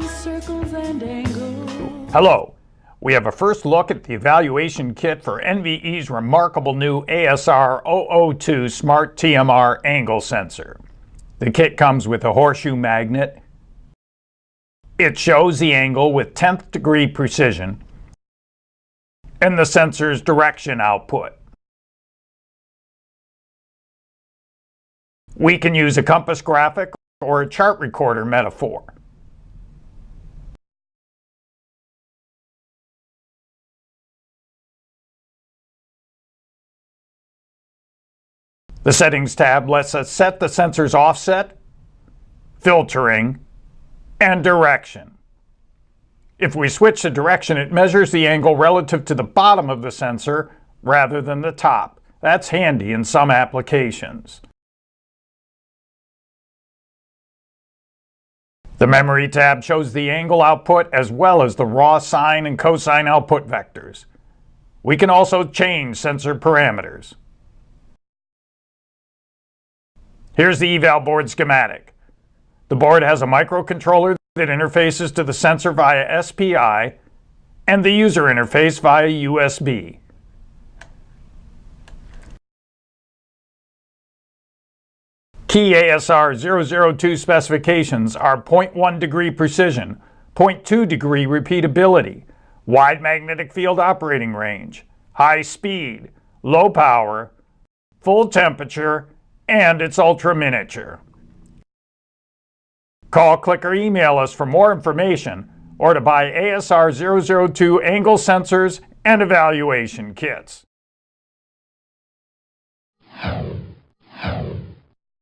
Circles and angles. Hello. We have a first look at the evaluation kit for NVE's remarkable new ASR 002 Smart TMR Angle Sensor. The kit comes with a horseshoe magnet. It shows the angle with 10th degree precision and the sensor's direction output. We can use a compass graphic or a chart recorder metaphor. The Settings tab lets us set the sensor's offset, filtering, and direction. If we switch the direction, it measures the angle relative to the bottom of the sensor rather than the top. That's handy in some applications. The Memory tab shows the angle output as well as the raw sine and cosine output vectors. We can also change sensor parameters. Here's the eval board schematic. The board has a microcontroller that interfaces to the sensor via SPI and the user interface via USB. Key ASR 002 specifications are 0.1 degree precision, 0.2 degree repeatability, wide magnetic field operating range, high speed, low power, full temperature, and it's ultra miniature. Call, click, or email us for more information or to buy ASR 002 angle sensors and evaluation kits.